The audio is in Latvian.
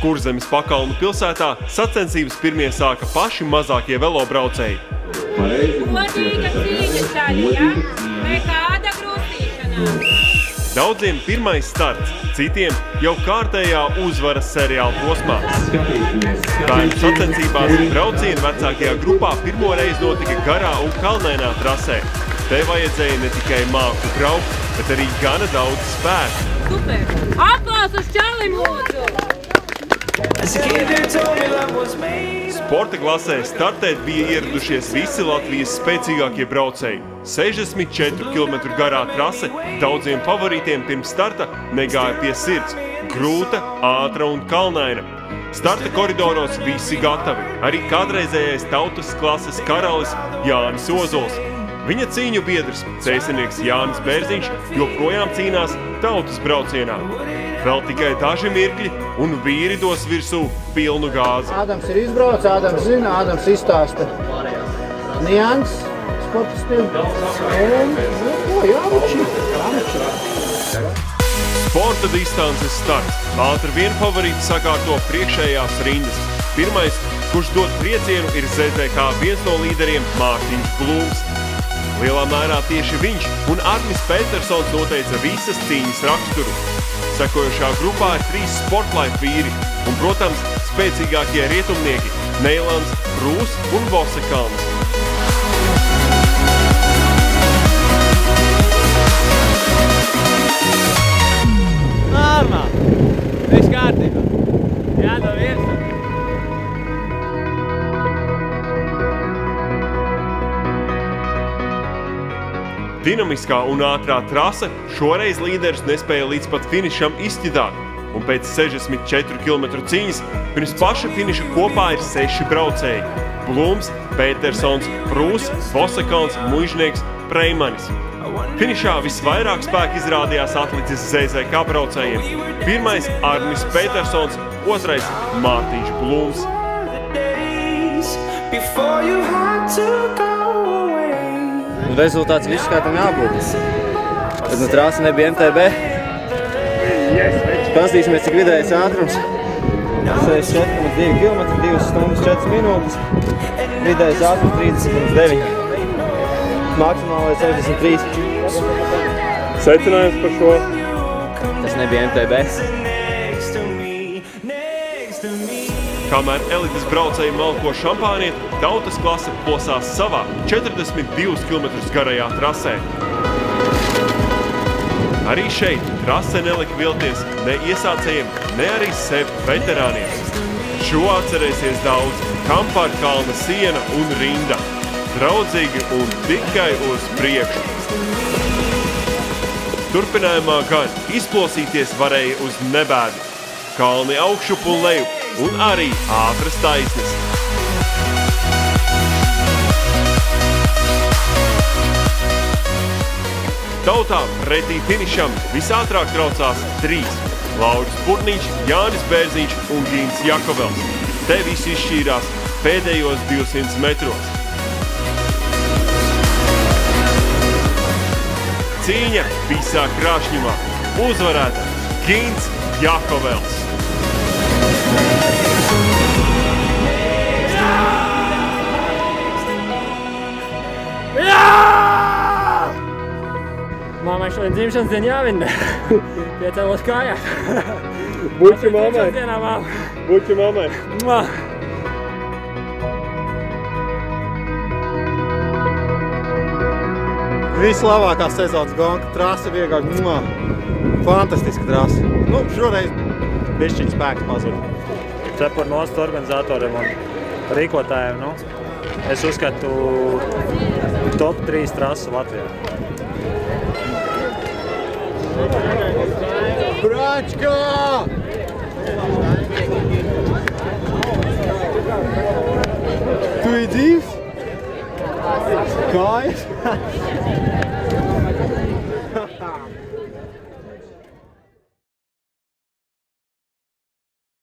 Kurzemes pakalnu pilsētā sacensības pirmie sāka paši mazākie velobraucēji. Godīga cīņa šādi, ja? Nekāda grūstīšanās. Daudziem pirmais starts, citiem jau kārtējā uzvara seriāla posmā. Bērnu sacensībās braucieni vecākajā grupā pirmo reizi notika garā un kalnainā trasē. Te vajadzēja ne tikai māku braukt, bet arī gana daudz spēku. Super! Aplausus čalim, lūdzu! Sporta klasē startēt bija ieradušies visi Latvijas spēcīgākie braucēji. 64 km garā trase daudziem favorītiem pirms starta negāja pie sirds. Grūta, ātra un kalnaina. Starta koridoros visi gatavi. Arī kādreizējais tautas klases karalis Jānis Ozols. Viņa cīņu biedrs, cēsinieks Jānis Bērziņš, joprojām cīnās tautas braucienā. Vēl tikai daži mirkļi, un vīri dos virsū pilnu gāzi. Ādams ir izbraucis, Ādams zina, Ādams izstāsta nianses, sporta stilu. Un, jāmuči. Sporta distances starts. Ātri vien favorīti sakārto priekšējās rindas. Pirmais, kurš dod priecienu, ir ZZK viens no līderiem Mārtiņš Blūms. Lielā mērā tieši viņš un Arnis Petersons noteica visas cīņas raksturu. Sekojošā grupā ir 3 sportlife vīri un, protams, spēcīgākie rietumnieki – Neilands, Rūs un Vosekalns. Normāli! Viss kārtībā! Jādod virsū! Dinamiskā un ātrā trase šoreiz līderis nespēja līdz pat finišam izķidāt, un pēc 64 km cīņas pirms paša finiša kopā ir 6 braucēji – Blūms, Petersons, Prūs, Vosekalns, Muižnieks, Preimanis. Finišā visvairāk spēku izrādījās atlicis ZZK braucējiem. Pirmais – Arnis Petersons, otrais – Mārtiņš Blūms. Rezultāts viss kā tam jābūt. Bet no trāsa nebija MTB. Paskatīsimies, cik vidējais ātrums. 64,2 km, 2 stundas 4 minūtes. Vidējais ātrums 30,9. Maksimālais 63. Secinājums par šo? Tas nebija MTB. Kamēr elites braucēji malko šampānieti, tautas klase plosās savā 42 km garajā trasē. Arī šeit trase nelika vilties ne iesācējiem, ne arī sev veterāniem. Šo atcerēsies daudz – Kamparkalna siena un rinda. Draudzīgi un tikai uz priekšu. Turpinājumā gan izplosīties varēja uz nebēdu. Kalni augšup un lejup. Un arī ātras taisnes. Tautā pretī finišam visātrāk traucās 3 – Lauris Putniņš, Jānis Bērziņš un Gins Jakovels. Te visi izšķīrās pēdējos 200 metros. Cīņa visā krāšņumā. Uzvarētā Gins Jakovels. Māmai šodien dzimšanas dienu jāvinda. Piecēlos kājās. Buču mammai. Dzimšanas dienā, māma. Buču mammai. Vislabākā sezonas gonka trase vienkārši fantastiska trase. Nu, šoreiz bišķiņ spēks mazliet. Cepur nost organizatoriem un rīkotājiem, nu, es uzskatu top 3 trasu Latvijā. Bračkā! Tu ir dzīvs? Kājas?